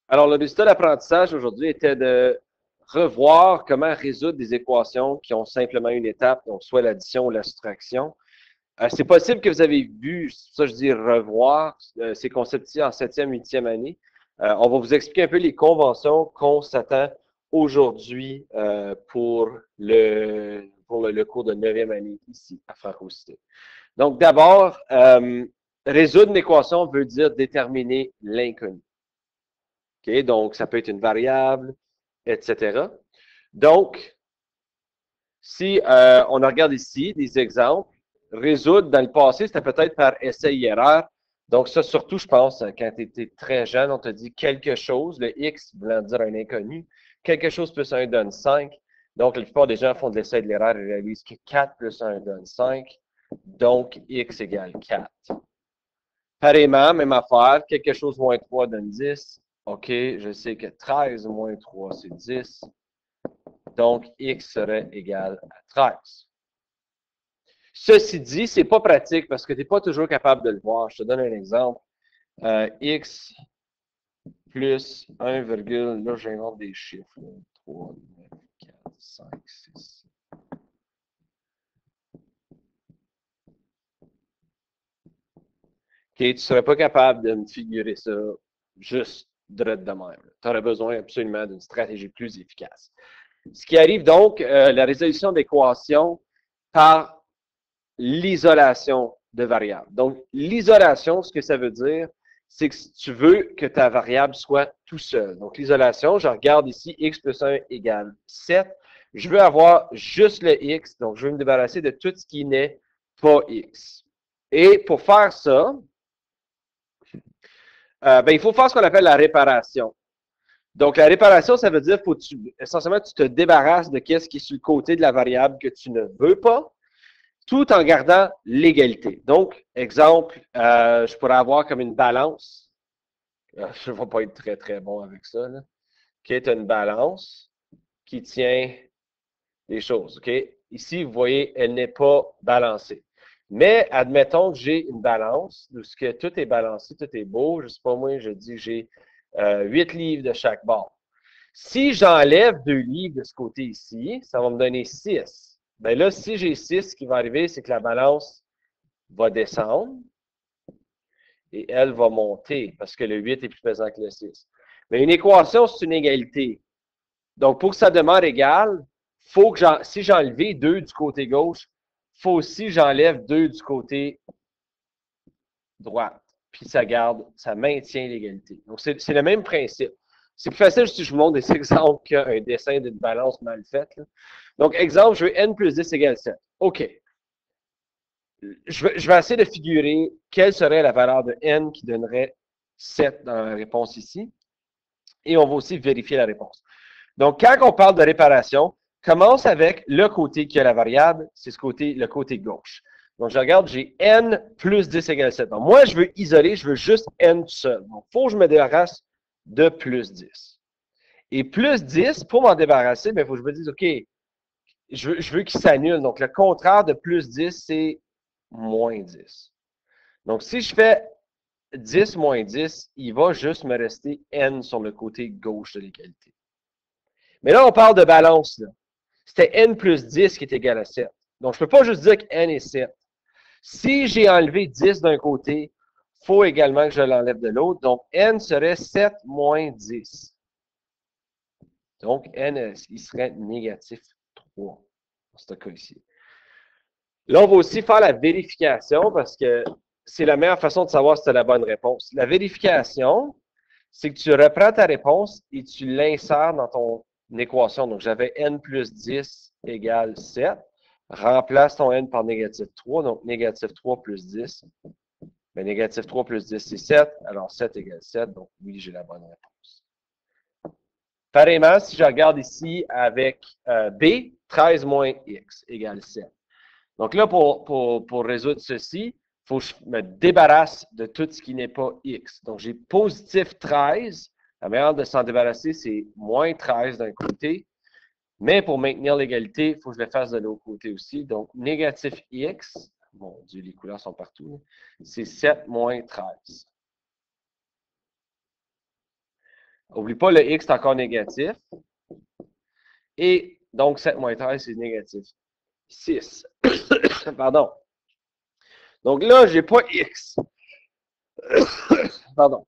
Alors, le résultat d'apprentissage aujourd'hui était de revoir comment résoudre des équations qui ont simplement une étape, donc soit l'addition ou la soustraction. C'est possible que vous avez vu, ça je dis revoir, ces concepts-ci en 7e, 8e année. On va vous expliquer un peu les conventions qu'on s'attend aujourd'hui pour le cours de 9e année ici à Franco-Cité. Donc d'abord, résoudre une équation veut dire déterminer l'inconnu. Okay? Donc, ça peut être une variable, etc. Donc, si on regarde ici des exemples, résoudre dans le passé, c'était peut-être par essai et erreur. Donc, ça, surtout, je pense, quand tu étais très jeune, on te dit quelque chose, le X voulant dire un inconnu, quelque chose plus 1 donne 5. Donc, la plupart des gens font de l'essai et de l'erreur et réalisent que 4 plus 1 donne 5. Donc, X égale 4. Pareillement, même affaire, quelque chose moins 3 donne 10. OK, je sais que 13 moins 3, c'est 10. Donc, X serait égal à 13. Ceci dit, c'est pas pratique parce que tu n'es pas toujours capable de le voir. Je te donne un exemple. X plus 1, là, j'invente des chiffres. 3, 9, 4, 5, 6. OK, tu ne serais pas capable de me figurer ça juste de même. Tu aurais besoin absolument d'une stratégie plus efficace. Ce qui arrive donc, la résolution d'équations par l'isolation de variables. Donc, l'isolation, ce que ça veut dire, c'est que si tu veux que ta variable soit tout seul. Donc, l'isolation, je regarde ici, x plus 1 égale 7. Je veux avoir juste le x, donc je veux me débarrasser de tout ce qui n'est pas x. Et pour faire ça, il faut faire ce qu'on appelle la réparation. Donc, la réparation, ça veut dire faut essentiellement, tu te débarrasses de ce qui est sur le côté de la variable que tu ne veux pas, tout en gardant l'égalité. Donc, exemple, je pourrais avoir comme une balance. Je ne vais pas être très, très bon avec ça. Là. Qui est une balance qui tient les choses. OK? Ici, vous voyez, elle n'est pas balancée. Mais admettons que j'ai une balance où ce que tout est balancé, tout est beau. Je ne sais pas moi, je dis que j'ai 8 livres de chaque bord. Si j'enlève 2 livres de ce côté ici, ça va me donner 6. Ben là, si j'ai 6, ce qui va arriver, c'est que la balance va descendre et elle va monter parce que le 8 est plus pesant que le 6. Mais une équation, c'est une égalité. Donc, pour que ça demeure égal, faut que si j'ai enlevé 2 du côté gauche, il faut aussi que j'enlève 2 du côté droit. Puis ça maintient l'égalité. Donc, c'est le même principe. C'est plus facile si je vous montre des exemples qu'un dessin d'une balance mal faite. Là. Donc, exemple, je veux n plus 10 égale 7. OK. Je vais essayer de figurer quelle serait la valeur de n qui donnerait 7 dans la réponse ici. Et on va aussi vérifier la réponse. Donc, quand on parle de réparation, commence avec le côté qui a la variable, c'est le côté gauche. Donc, je regarde, j'ai n plus 10 égale 7. Donc, moi, je veux isoler, je veux juste n tout seul. Donc, il faut que je me débarrasse de plus 10. Et plus 10, pour m'en débarrasser, il faut que je me dise, OK, je veux qu'il s'annule. Donc, le contraire de plus 10, c'est moins 10. Donc, si je fais 10 moins 10, il va juste me rester n sur le côté gauche de l'égalité. Mais là, on parle de balance. C'était n plus 10 qui est égal à 7. Donc, je ne peux pas juste dire que n est 7. Si j'ai enlevé 10 d'un côté, il faut également que je l'enlève de l'autre. Donc, n serait 7 moins 10. Donc, n, il serait négatif 3 dans ce cas ici. Là, on va aussi faire la vérification parce que c'est la meilleure façon de savoir si c'est la bonne réponse. La vérification, c'est que tu reprends ta réponse et tu l'insères dans ton équation. Donc, j'avais n plus 10 égale 7. Remplace ton n par négatif 3. Donc, négatif 3 plus 10. Mais négatif 3 plus 10, c'est 7. Alors, 7 égale 7. Donc, oui, j'ai la bonne réponse. Pareillement, si je regarde ici avec B, 13 moins x égale 7. Donc là, pour résoudre ceci, il faut que je me débarrasse de tout ce qui n'est pas x. Donc, j'ai positif 13. La manière de s'en débarrasser, c'est moins 13 d'un côté. Mais pour maintenir l'égalité, il faut que je le fasse de l'autre côté aussi. Donc, négatif x, mon Dieu, les couleurs sont partout, c'est 7 moins 13. N'oublie pas, le x est encore négatif. Et donc, 7 moins 13, c'est négatif 6. Pardon. Donc là, je n'ai pas x. Pardon.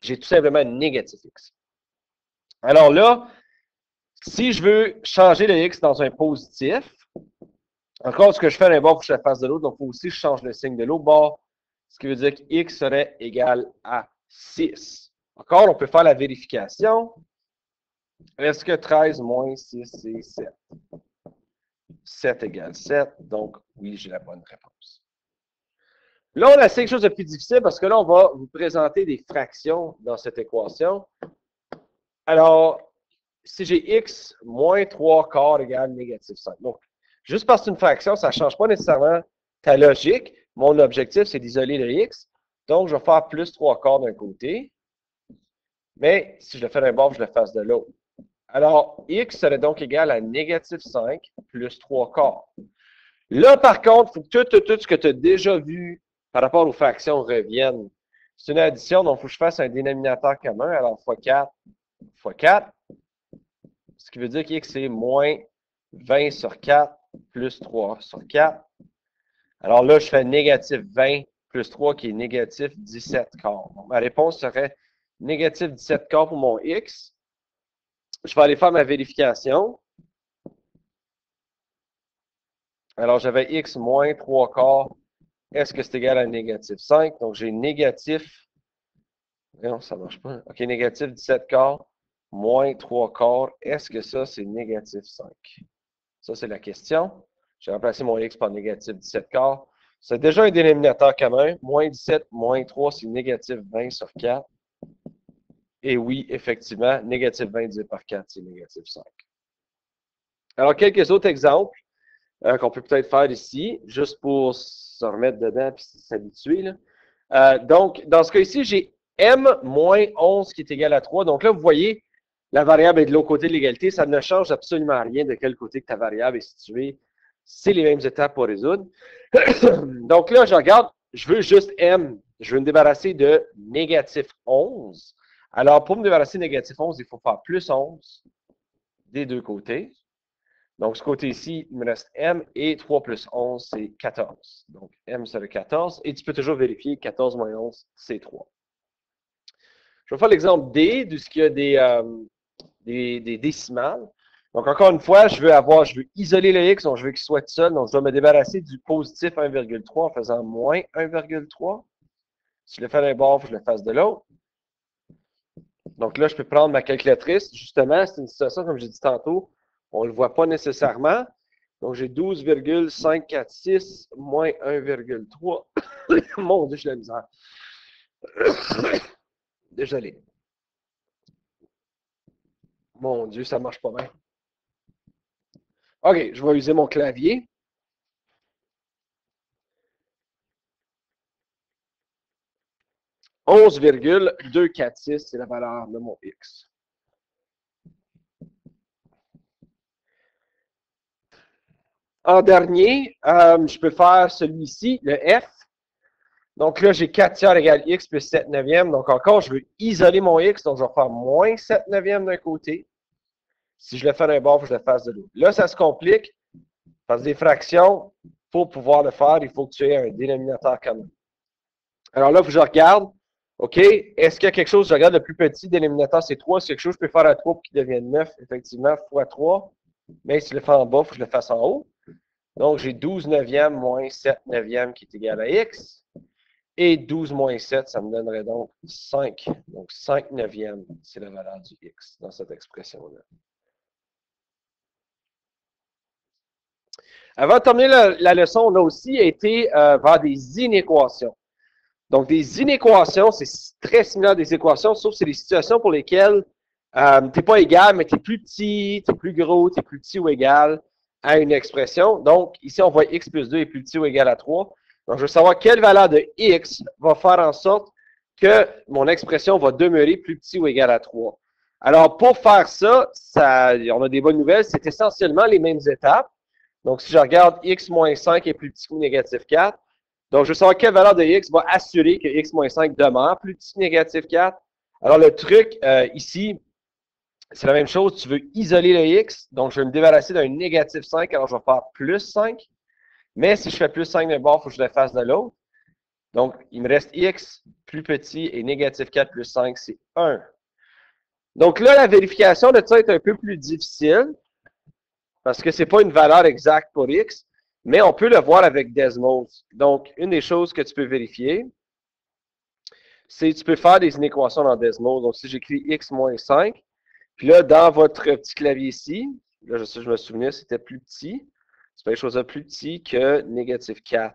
J'ai tout simplement négatif x. Alors là, si je veux changer le x dans un positif, encore ce que je fais d'un bord, il faut que je le fasse de l'autre. Donc, il faut aussi que je change le signe de l'autre bord. Ce qui veut dire que x serait égal à 6. Encore, on peut faire la vérification. Est-ce que 13 moins 6, c'est 7? 7 égale 7. Donc, oui, j'ai la bonne réponse. Là, on a quelque chose de plus difficile parce que là, on va vous présenter des fractions dans cette équation. Alors, si j'ai x moins 3 quarts égale négatif 5. Donc, juste parce que c'est une fraction, ça ne change pas nécessairement ta logique. Mon objectif, c'est d'isoler le x. Donc, je vais faire plus 3 quarts d'un côté. Mais si je le fais d'un bord, je le fasse de l'autre. Alors, x serait donc égal à négatif 5 plus 3 quarts. Là, par contre, il faut que tout ce que tu as déjà vu par rapport aux fractions revienne. C'est une addition, donc il faut que je fasse un dénominateur commun. Alors, fois 4 fois 4. Ce qui veut dire que x est moins 20 sur 4 plus 3 sur 4. Alors là, je fais négatif 20 plus 3 qui est négatif 17 quarts. Donc, ma réponse serait négatif 17 quarts pour mon x. Je vais aller faire ma vérification. Alors, j'avais x moins 3 quarts. Est-ce que c'est égal à négatif 5? Donc, j'ai négatif. Non, ça ne marche pas. OK, négatif 17 quarts moins 3 quarts. Est-ce que ça, c'est négatif 5? Ça, c'est la question. J'ai remplacé mon x par négatif 17 quarts. C'est déjà un dénominateur commun. Moins 17 moins 3, c'est négatif 20 sur 4. Et oui, effectivement, négatif 20 divisé par 4, c'est négatif 5. Alors, quelques autres exemples qu'on peut peut-être faire ici, juste pour se remettre dedans et s'habituer. Donc, dans ce cas ici, j'ai m moins 11 qui est égal à 3. Donc là, vous voyez, la variable est de l'autre côté de l'égalité. Ça ne change absolument rien de quel côté que ta variable est située. C'est les mêmes étapes pour résoudre. Donc là, je regarde, je veux juste m. Je veux me débarrasser de négatif 11. Alors, pour me débarrasser de négatif 11, il faut faire plus 11 des deux côtés. Donc, ce côté-ci, il me reste m et 3 plus 11, c'est 14. Donc, m serait 14. Et tu peux toujours vérifier 14 moins 11, c'est 3. Je vais faire l'exemple D, de ce qu'il y a des décimales. Donc, encore une fois, je veux isoler le x, donc je veux qu'il soit seul. Donc, je dois me débarrasser du positif 1,3 en faisant moins 1,3. Si je le fais d'un bord, il faut que je le fasse de l'autre. Donc là, je peux prendre ma calculatrice. Justement, c'est une situation, comme j'ai dit tantôt, on ne le voit pas nécessairement. Donc, j'ai 12,546 moins 1,3. Mon Dieu, j'ai la misère. Désolé. Mon Dieu, ça ne marche pas bien. OK, je vais user mon clavier. « 11,246, c'est la valeur de mon x. En dernier, je peux faire celui-ci, le f. Donc là, j'ai 4 tiers égale x plus 7 neuvièmes. Donc encore, je veux isoler mon x, donc je vais faire moins 7 neuvièmes d'un côté. Si je le fais d'un bord, je le fasse de l'autre. Là, ça se complique. Parce que des fractions, pour pouvoir le faire, il faut que tu aies un dénominateur commun. Alors là, il faut que je regarde, OK, est-ce qu'il y a quelque chose, je regarde le plus petit dénominateur, c'est 3. Est-ce qu'il y a quelque chose que je peux faire à 3 pour qu'il devienne 9, effectivement, fois 3. Mais si je le fais en bas, il faut que je le fasse en haut. Donc, j'ai 12 neuvièmes moins 7 neuvièmes qui est égal à x. Et 12 moins 7, ça me donnerait donc 5. Donc, 5 neuvièmes, c'est la valeur du x dans cette expression-là. Avant de terminer la leçon, on a aussi été vers des inéquations. Donc, des inéquations, c'est très similaire à des équations, sauf que c'est des situations pour lesquelles tu n'es pas égal, mais tu es plus petit, tu es plus gros, tu es plus petit ou égal à une expression. Donc, ici, on voit x plus 2 est plus petit ou égal à 3. Donc, je veux savoir quelle valeur de x va faire en sorte que mon expression va demeurer plus petit ou égal à 3. Alors, pour faire ça, on a des bonnes nouvelles. C'est essentiellement les mêmes étapes. Donc, si je regarde x moins 5 est plus petit que négatif 4, donc je veux savoir quelle valeur de x va assurer que x moins 5 demeure plus petit que négatif 4. Alors, le truc ici, c'est la même chose. Tu veux isoler le x. Donc, je vais me débarrasser d'un négatif 5. Alors, je vais faire plus 5. Mais si je fais plus 5 d'un bord, il faut que je le fasse de l'autre. Donc, il me reste x plus petit et négatif 4 plus 5, c'est 1. Donc là, la vérification de ça est un peu plus difficile parce que ce n'est pas une valeur exacte pour x, mais on peut le voir avec Desmos. Donc, une des choses que tu peux vérifier, c'est que tu peux faire des inéquations dans Desmos. Donc, si j'écris x moins 5, puis là, dans votre petit clavier ici, là, je me souvenais, c'était plus petit. C'est quelque chose de plus petit que négatif 4.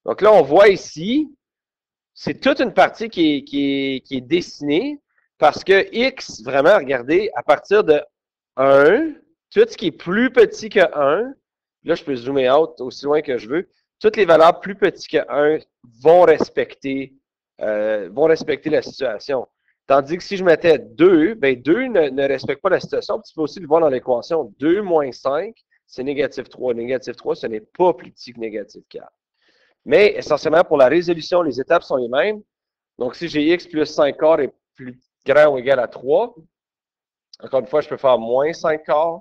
Donc là, on voit ici, c'est toute une partie qui est dessinée parce que x, vraiment, regardez, à partir de 1, tout ce qui est plus petit que 1, là, je peux zoomer out aussi loin que je veux, toutes les valeurs plus petites que 1 vont respecter la situation. Tandis que si je mettais 2, ben 2 ne respecte pas la situation. Tu peux aussi le voir dans l'équation. 2 moins 5, c'est négatif 3. Négatif 3, ce n'est pas plus petit que négatif 4. Mais essentiellement, pour la résolution, les étapes sont les mêmes. Donc, si j'ai x plus 5 quarts est plus grand ou égal à 3, encore une fois, je peux faire moins 5 quarts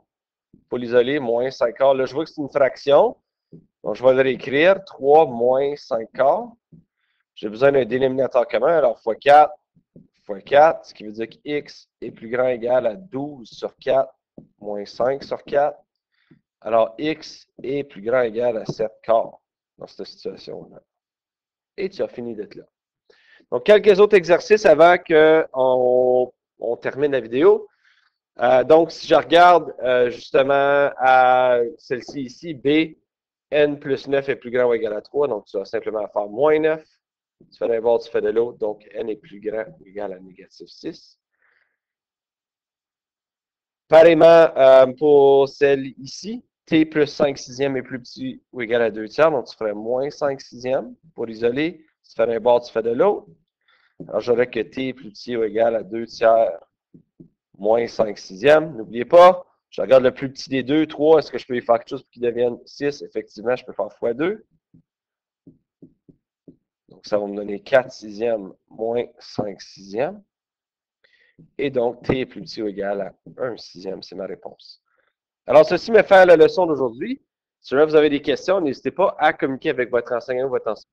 pour l'isoler, moins 5 quarts. Là, je vois que c'est une fraction. Donc, je vais le réécrire. 3 moins 5 quarts. J'ai besoin d'un dénominateur commun. Alors, fois 4 fois 4, ce qui veut dire que x est plus grand ou égal à 12 sur 4 moins 5 sur 4. Alors, x est plus grand ou égal à 7 quarts dans cette situation-là. Et tu as fini d'être là. Donc, quelques autres exercices avant qu'on termine la vidéo. Donc, si je regarde justement à celle-ci ici, b, n plus 9 est plus grand ou égal à 3. Donc, tu vas simplement faire moins 9. Tu fais d'un bord, tu fais de l'autre. Donc, n est plus grand ou égal à négatif 6. Pareillement, pour celle ici, t plus 5 sixièmes est plus petit ou égal à 2 tiers. Donc, tu ferais moins 5 sixièmes pour isoler. Tu fais d'un bord, tu fais de l'autre. Alors, j'aurais que t est plus petit ou égal à 2 tiers moins 5 sixièmes. N'oubliez pas, je regarde le plus petit des deux, 3. Est-ce que je peux y faire quelque chose pour qu'il devienne 6? Effectivement, je peux faire x 2. Donc, ça va me donner 4 sixièmes moins 5 sixièmes. Et donc, t est plus petit ou égal à 1 sixième. C'est ma réponse. Alors, ceci me fait la leçon d'aujourd'hui. Si jamais vous avez des questions, n'hésitez pas à communiquer avec votre enseignant ou votre enseignant.